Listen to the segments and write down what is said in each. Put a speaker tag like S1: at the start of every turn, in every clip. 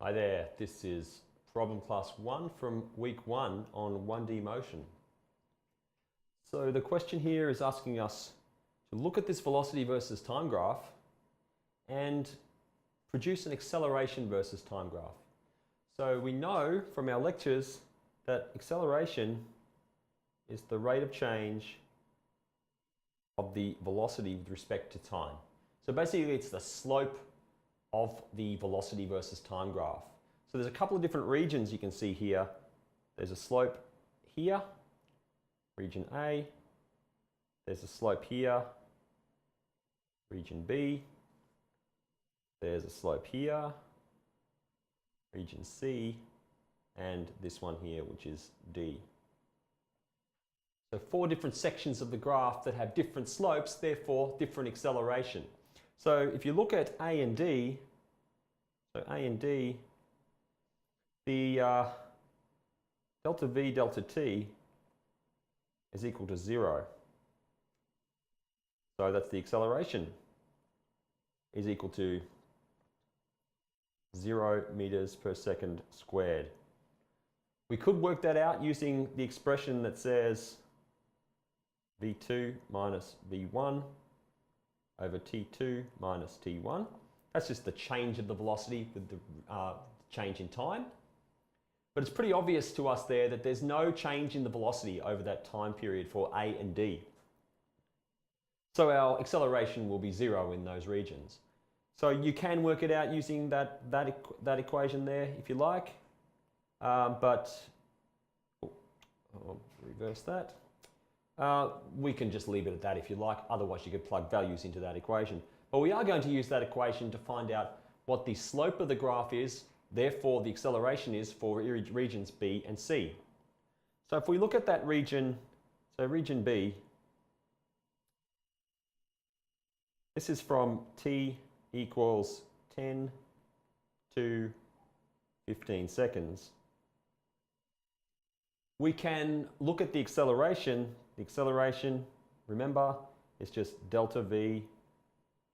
S1: Hi there, this is problem class 1 from week 1 on 1D motion. So the question here is asking us to look at this velocity versus time graph and produce an acceleration versus time graph. So we know from our lectures that acceleration is the rate of change of the velocity with respect to time. So basically it's the slope of the velocity versus time graph. So there's a couple of different regions you can see here. There's a slope here, region A. There's a slope here, region B. There's a slope here, region C, and this one here, which is D. So 4 different sections of the graph that have different slopes, therefore different acceleration. So if you look at A and D, the delta V delta T is equal to 0. So that's the acceleration is equal to 0 meters per second squared. We could work that out using the expression that says V2 minus V1 over T2 minus T1. That's just the change of the velocity with the change in time. But it's pretty obvious to us there that there's no change in the velocity over that time period for A and D. So our acceleration will be 0 in those regions. So you can work it out using that equation there if you like. But I'll reverse that. We can just leave it at that if you like. Otherwise you could plug values into that equation. But we are going to use that equation to find out what the slope of the graph is, therefore the acceleration is for regions B and C. So if we look at that region, so region B, this is from T equals 10 to 15 seconds. We can look at the acceleration. The acceleration, remember, is just delta V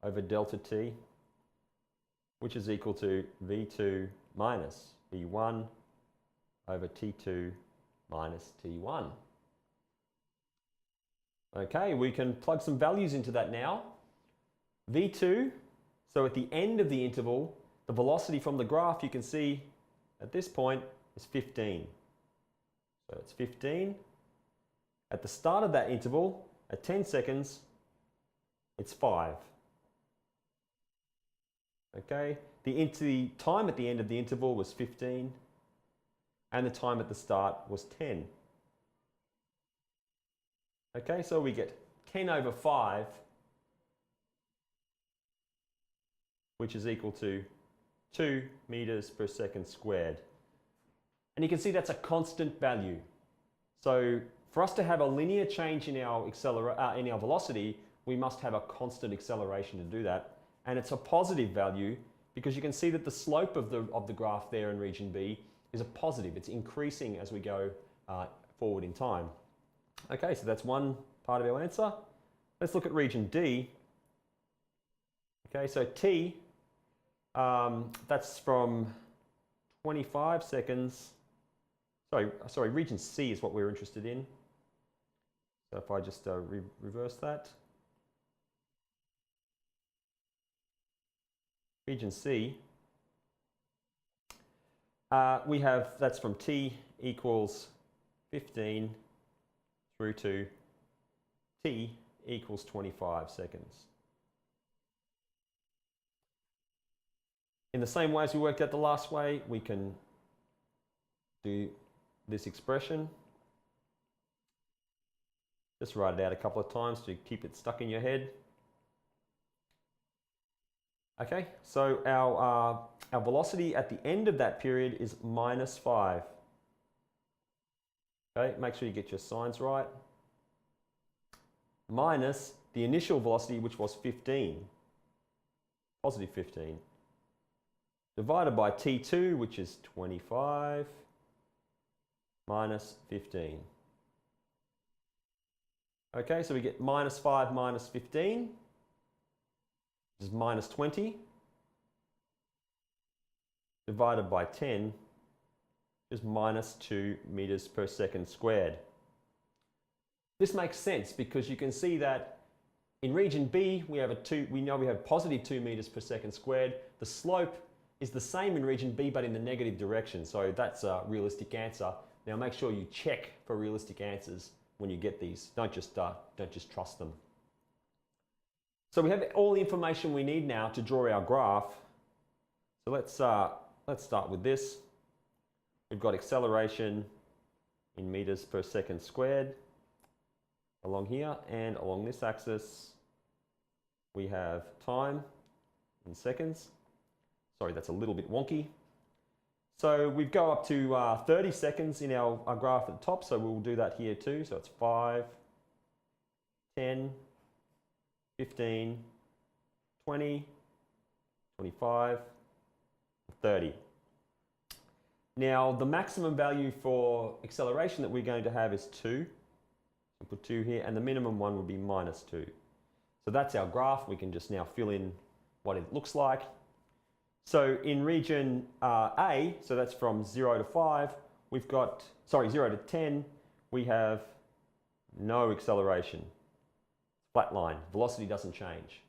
S1: over delta T, which is equal to V2 minus V1 over T2 minus T1. Okay, we can plug some values into that now. V2, so at the end of the interval, the velocity from the graph you can see at this point is 15. So it's 15. At the start of that interval, at 10 seconds, it's 5. Okay, the time at the end of the interval was 15, and the time at the start was 10. Okay, so we get 10 over 5, which is equal to 2 meters per second squared. And you can see that's a constant value. So for us to have a linear change in our velocity, we must have a constant acceleration to do that. And it's a positive value because you can see that the slope of the graph there in region B is a positive. It's increasing as we go forward in time. Okay, so that's one part of our answer. Let's look at region D. Okay, so T, that's from 25 seconds. Sorry, region C is what we're interested in. So if I just reverse that. Region C, that's from T equals 15 through to T equals 25 seconds. In the same way as we worked out the last way, we can do this expression. Just write it out a couple of times to keep it stuck in your head. Okay, so our velocity at the end of that period is minus 5. Okay, make sure you get your signs right. Minus the initial velocity, which was 15, positive 15, divided by T2, which is 25, minus 15. Okay, so we get minus 5 minus 15. Which is minus 20, divided by 10 is minus 2 meters per second squared. This makes sense because you can see that in region B, we know we have positive 2 meters per second squared. The slope is the same in region B, but in the negative direction. So that's a realistic answer. Now make sure you check for realistic answers when you get these. Don't just trust them. So we have all the information we need now to draw our graph. So let's start with this. We've got acceleration in meters per second squared along here, and along this axis we have time in seconds. Sorry, that's a little bit wonky. So we go up to 30 seconds in our graph at the top, so we'll do that here too. So it's 5, 10, 15, 20, 25, 30. Now the maximum value for acceleration that we're going to have is 2. So put 2 here, and the minimum one would be minus 2. So that's our graph. We can just now fill in what it looks like. So in region A, so that's from 0 to 5, we've got, 0 to 10, we have no acceleration. Flat line, velocity doesn't change.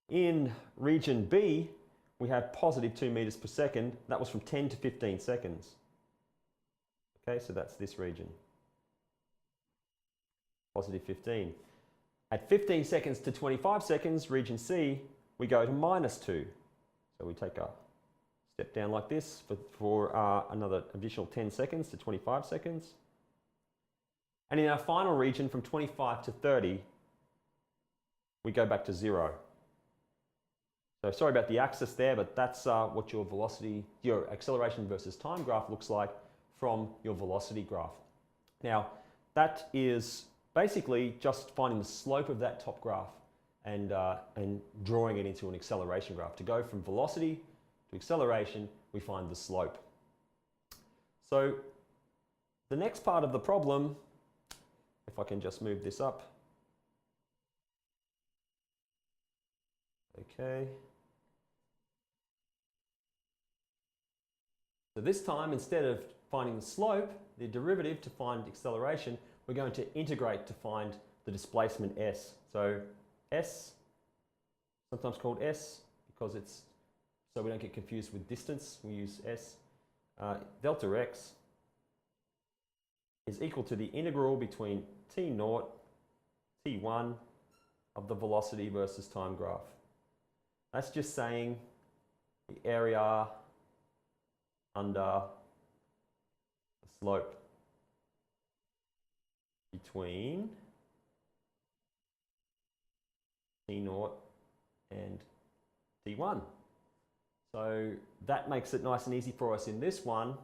S1: In region B, we have positive 2 meters per second. That was from 10 to 15 seconds. Okay, so that's this region. Positive 15. At 15 seconds to 25 seconds, region C, we go to minus 2. So we take a step down like this for another additional 10 seconds to 25 seconds. And in our final region, from 25 to 30, we go back to 0. So sorry about the axis there, but that's what your velocity, your acceleration versus time graph looks like from your velocity graph. Now, that is basically just finding the slope of that top graph and drawing it into an acceleration graph. To go from velocity to acceleration, we find the slope. So the next part of the problem, if I can just move this up. Okay. So this time, instead of finding the slope, the derivative to find acceleration, we're going to integrate to find the displacement s. So s, sometimes called s, because it's, so we don't get confused with distance, we use s. Delta x is equal to the integral between t0, t1 of the velocity versus time graph. That's just saying the area under the slope between T0 and T1. So that makes it nice and easy for us in this one.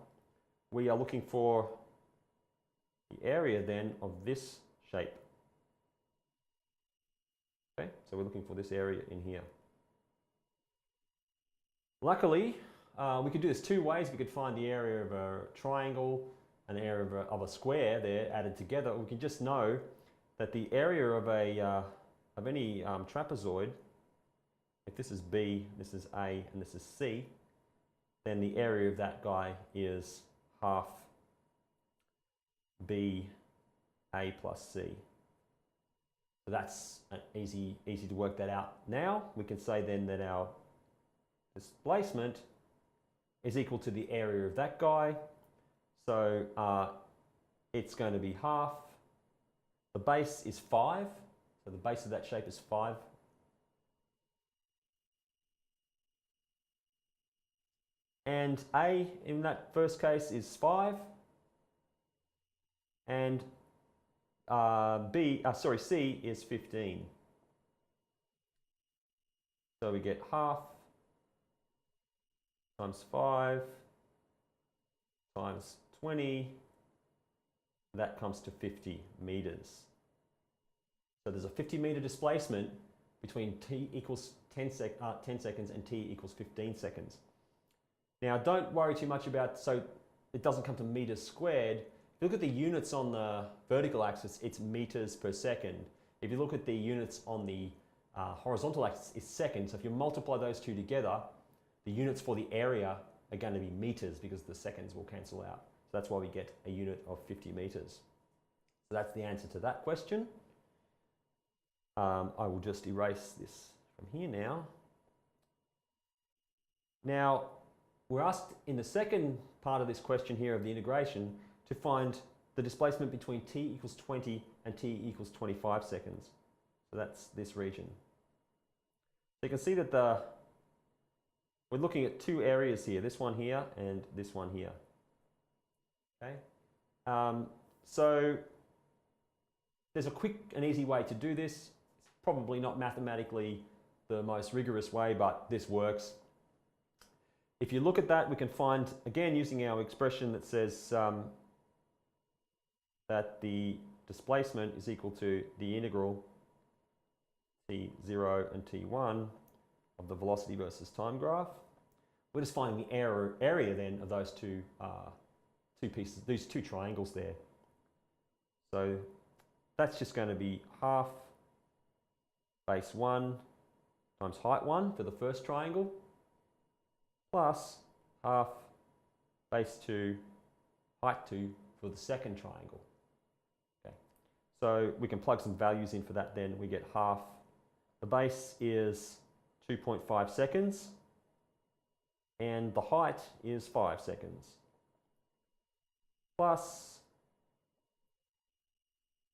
S1: We are looking for the area then of this shape. Okay, so we're looking for this area in here. Luckily, we could do this two ways. We could find the area of a triangle and the area of a square there added together. We can just know that the area of any trapezoid, if this is B, this is A, and this is C, then the area of that guy is half B A plus C. So that's easy to work that out. Now we can say then that our displacement is equal to the area of that guy. So it's going to be half. The base is 5. So the base of that shape is 5. And A in that first case is 5. And C is 15. So we get half times 5 times 20. That comes to 50 meters. So there's a 50-meter displacement between t equals 10 seconds and t equals 15 seconds. Now don't worry too much about, so it doesn't come to meters squared. If you look at the units on the vertical axis, it's meters per second. If you look at the units on the horizontal axis, it's seconds. So if you multiply those two together, the units for the area are going to be meters because the seconds will cancel out. So that's why we get a unit of 50 meters. So that's the answer to that question. I will just erase this from here now. Now, we're asked in the second part of this question here of the integration to find the displacement between t equals 20 and t equals 25 seconds. So that's this region. So you can see that we're looking at two areas here, this one here and this one here. Okay, so there's a quick and easy way to do this. It's probably not mathematically the most rigorous way, but this works. If you look at that, we can find, again, using our expression that says that the displacement is equal to the integral t0 and t1 of the velocity versus time graph. We're just finding the area then of those two pieces, these two triangles there. So that's just going to be half base 1 times height 1 for the first triangle, plus half base 2 height 2 for the second triangle. Okay. So we can plug some values in for that then. We get half. The base is 2.5 seconds and the height is 5 seconds. Plus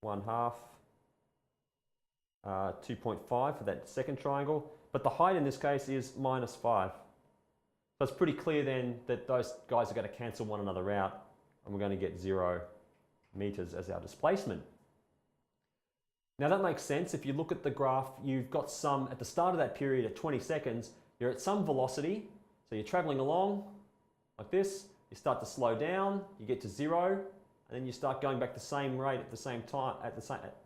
S1: 1/2, 2.5 for that second triangle. But the height in this case is -5. So it's pretty clear then that those guys are going to cancel one another out and we're going to get 0 meters as our displacement. Now that makes sense. If you look at the graph, you've got some, at the start of that period at 20 seconds, you're at some velocity. So you're traveling along like this, you start to slow down, you get to 0, and then you start going back the same rate at the same time,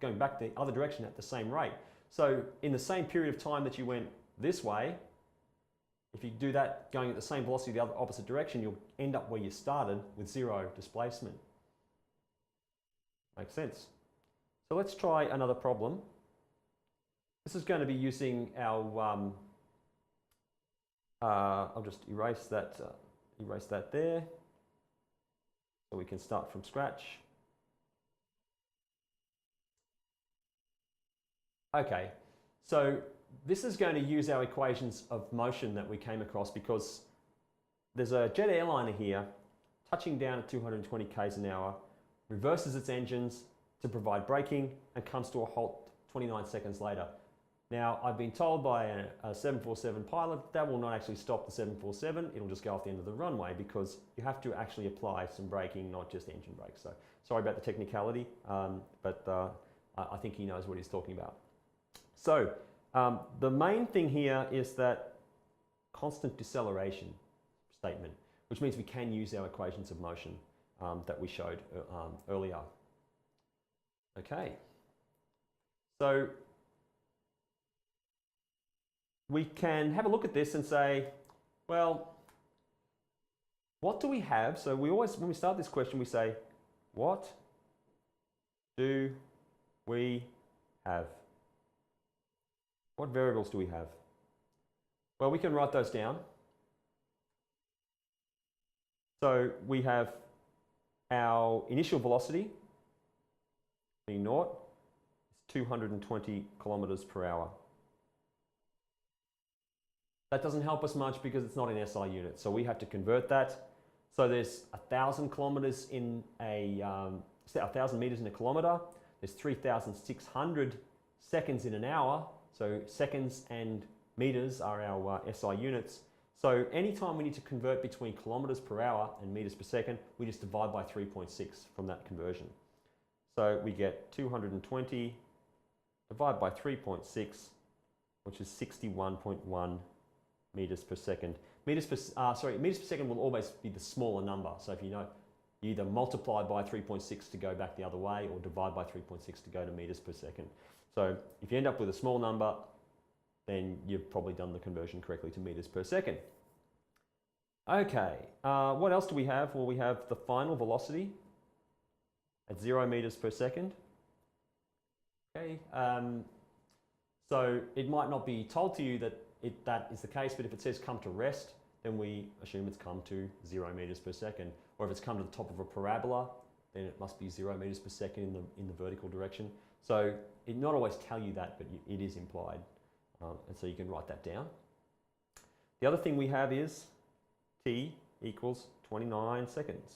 S1: going back the other direction at the same rate. So in the same period of time that you went this way, if you do that going at the same velocity the opposite direction, you'll end up where you started with 0 displacement. Makes sense. So let's try another problem. This is going to be using our, I'll just erase that there, so we can start from scratch. Okay, so this is going to use our equations of motion that we came across because there's a jet airliner here touching down at 220 k's an hour, reverses its engines to provide braking and comes to a halt 29 seconds later. Now, I've been told by a 747 pilot that will not actually stop the 747, it'll just go off the end of the runway because you have to actually apply some braking, not just engine brakes. So sorry about the technicality, but I think he knows what he's talking about. So the main thing here is that constant deceleration statement, which means we can use our equations of motion that we showed earlier. Okay, so we can have a look at this and say, well, what do we have? So we always, when we start this question, we say, what do we have? What variables do we have? Well, we can write those down. So we have our initial velocity, v0, is 220 kilometers per hour. That doesn't help us much because it's not in SI units, so we have to convert that. So there's 1,000 kilometers in 1,000 meters in a kilometer. There's 3,600 seconds in an hour. So seconds and meters are our SI units. So anytime we need to convert between kilometers per hour and meters per second, we just divide by 3.6 from that conversion. So we get 220 divided by 3.6, which is 61.1 meters per second. Meters per second will always be the smaller number. So if you know, you either multiply by 3.6 to go back the other way or divide by 3.6 to go to meters per second. So if you end up with a small number, then you've probably done the conversion correctly to meters per second. Okay, what else do we have? Well, we have the final velocity at 0 meters per second. Okay, so it might not be told to you that that is the case, but if it says come to rest, then we assume it's come to 0 meters per second. Or if it's come to the top of a parabola, then it must be 0 meters per second in the vertical direction. So it not always tell you that, but it is implied. And so you can write that down. The other thing we have is t equals 29 seconds.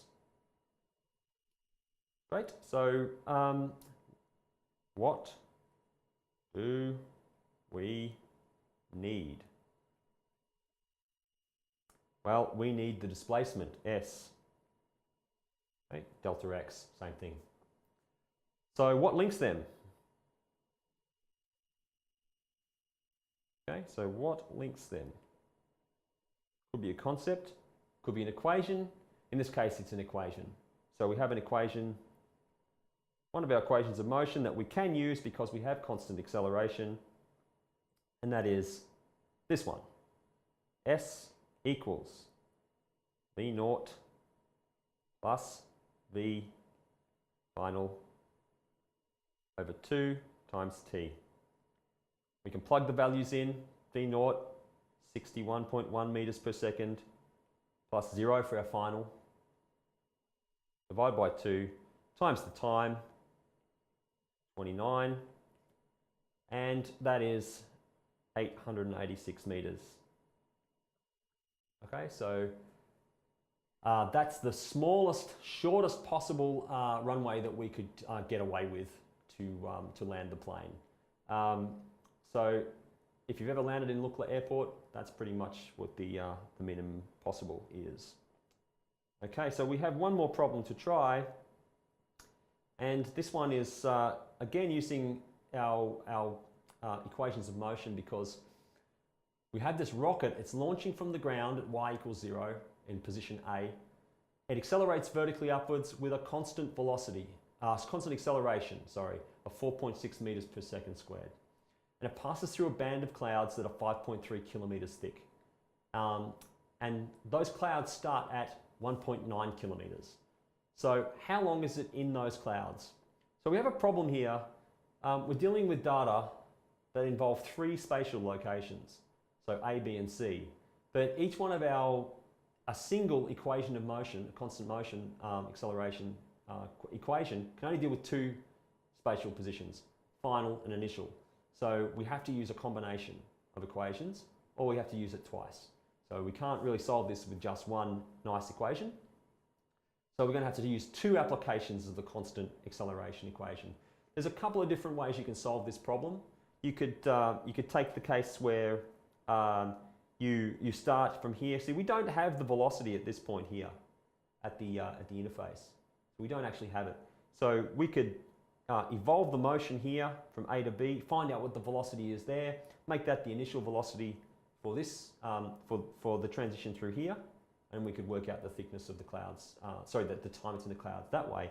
S1: Great. So what do we need? Well, we need the displacement, S. Okay, delta x, same thing. So what links them? Okay, so what links them? Could be a concept, could be an equation. In this case, it's an equation. So we have an equation, one of our equations of motion that we can use because we have constant acceleration, and that is this one. S equals V naught plus V final over 2 times t. We can plug the values in. V naught, 61.1 meters per second, plus 0 for our final. Divide by 2 times the time, 29, and that is 886 meters. Okay, so that's the smallest, shortest possible runway that we could get away with to land the plane. So if you've ever landed in Lukla Airport, that's pretty much what the minimum possible is. Okay, so we have one more problem to try, and this one is again using our equations of motion, because we have this rocket. It's launching from the ground at y equals 0 in position A. It accelerates vertically upwards with a constant velocity, constant acceleration, sorry, of 4.6 meters per second squared. And it passes through a band of clouds that are 5.3 kilometers thick. And those clouds start at 1.9 kilometers. So how long is it in those clouds? So we have a problem here. We're dealing with data that involve 3 spatial locations, so A, B, and C. But each one of a single equation of motion, a constant motion acceleration equation, can only deal with 2 spatial positions, final and initial. So we have to use a combination of equations, or we have to use it twice. So we can't really solve this with just one nice equation. So we're going to have to use 2 applications of the constant acceleration equation. There's a couple of different ways you can solve this problem. You could take the case where you start from here. See, we don't have the velocity at this point here at the interface. So we don't actually have it. So we could evolve the motion here from A to B, find out what the velocity is there, make that the initial velocity for this, for the transition through here, and we could work out the thickness of the clouds, the time it's in the clouds that way.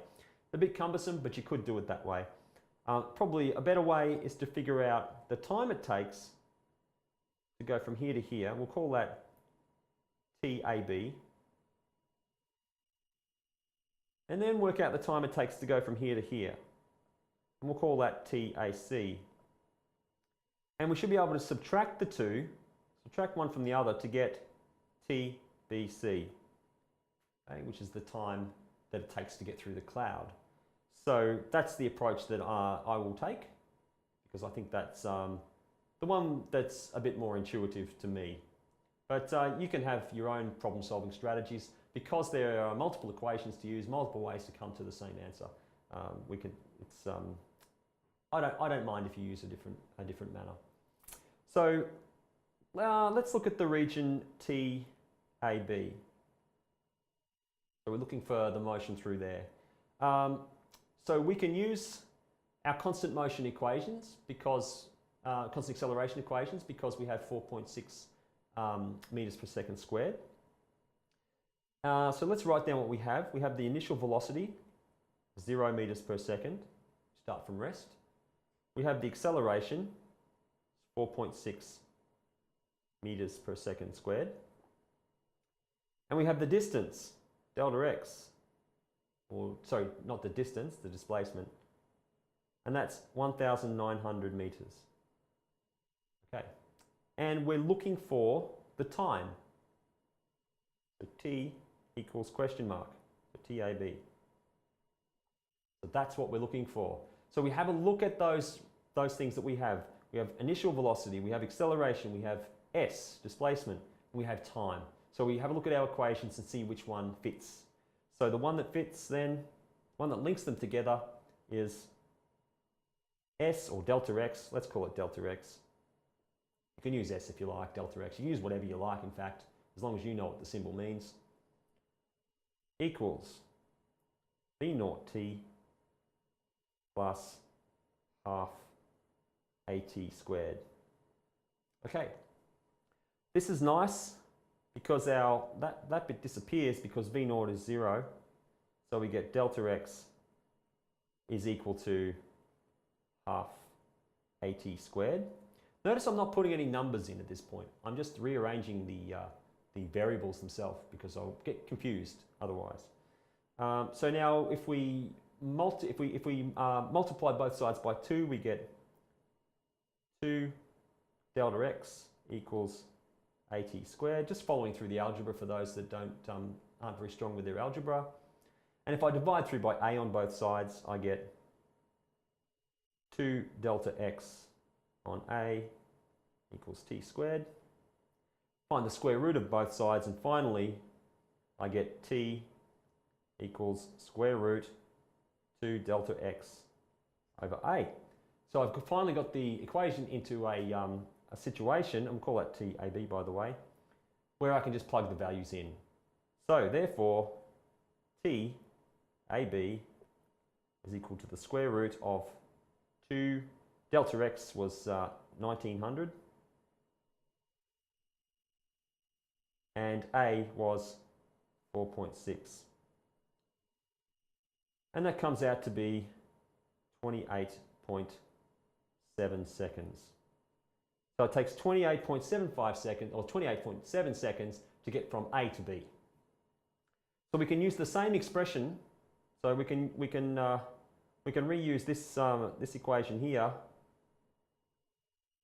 S1: A bit cumbersome, but you could do it that way. Probably a better way is to figure out the time it takes to go from here to here. We'll call that TAB. And then work out the time it takes to go from here to here. And we'll call that TAC. And we should be able to subtract the 2, subtract one from the other to get TBC, okay, which is the time that it takes to get through the cloud. So that's the approach that I will take, because I think that's the one that's a bit more intuitive to me. But you can have your own problem-solving strategies. Because there are multiple equations to use, multiple ways to come to the same answer. I don't mind if you use a different manner. So let's look at the region TAB. So we're looking for the motion through there. So we can use our constant motion equations, because constant acceleration equations, because we have 4.6 meters per second squared. So let's write down what we have. We have the initial velocity, 0 meters per second, start from rest. We have the acceleration, 4.6 meters per second squared. And we have the distance, delta x, or sorry, not the distance, the displacement. And that's 1,900 meters. Okay. And we're looking for the time. t equals question mark, so TAB. So that's what we're looking for. So we have a look at those things that we have. We have initial velocity, we have acceleration, we have s, displacement, and we have time. So we have a look at our equations and see which one fits. So the one that fits then, one that links them together is s or delta x. Let's call it delta x. You can use s if you like, delta x. You can use whatever you like, in fact, as long as you know what the symbol means. Equals v naught t plus half at squared. Okay, this is nice because that bit disappears because v naught is 0. So we get delta x is equal to half at squared. Notice I'm not putting any numbers in at this point. I'm just rearranging the variables themselves because I'll get confused otherwise. So now if we multiply both sides by 2, we get 2 delta x equals at squared. Just following through the algebra for those that aren't very strong with their algebra. And if I divide through by a on both sides, I get 2 delta x on a equals t squared. Find the square root of both sides, and finally I get t equals square root 2 delta x over a. So I've finally got the equation into a situation, and we'll call that TAB by the way, where I can just plug the values in. So therefore TAB is equal to the square root of 2 delta x was 1900 and a was 4.6, and that comes out to be 28.7 seconds. So it takes 28.75 seconds or 28.7 seconds to get from A to B. So we can use the same expression. So we can reuse this equation here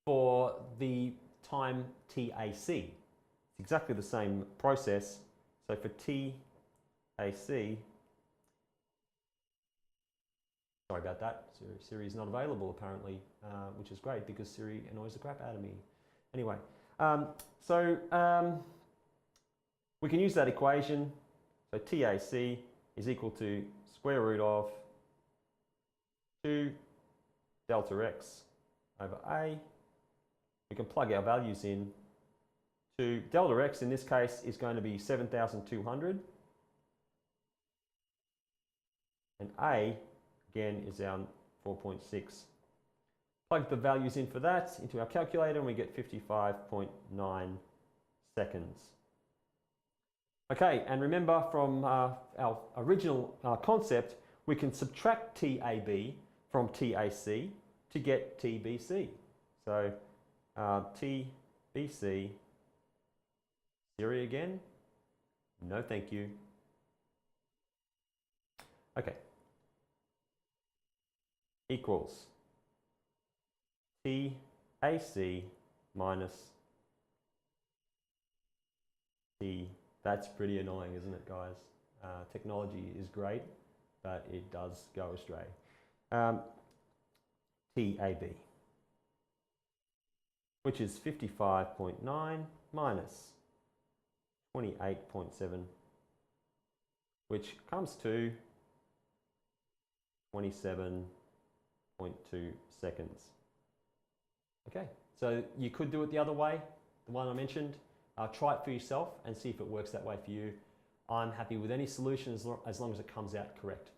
S1: for the time TAC. It's exactly the same process. So for TAC, sorry about that, Siri is not available apparently, which is great because Siri annoys the crap out of me. Anyway, we can use that equation. So TAC is equal to square root of 2 delta x over a. We can plug our values in. To delta x in this case is going to be 7,200. And a, again, is our 4.6. Plug the values in for that into our calculator and we get 55.9 seconds. Okay, and remember from our original concept, we can subtract TAB from TAC to get TBC. So TBC, Siri again? No thank you. Okay. Equals TAC minus T. That's pretty annoying, isn't it, guys? Technology is great, but it does go astray. TAB, which is 55.9 minus 28.7, which comes to 27.2 seconds. Okay, so you could do it the other way, the one I mentioned. Try it for yourself and see if it works that way for you. I'm happy with any solution as long as it comes out correct.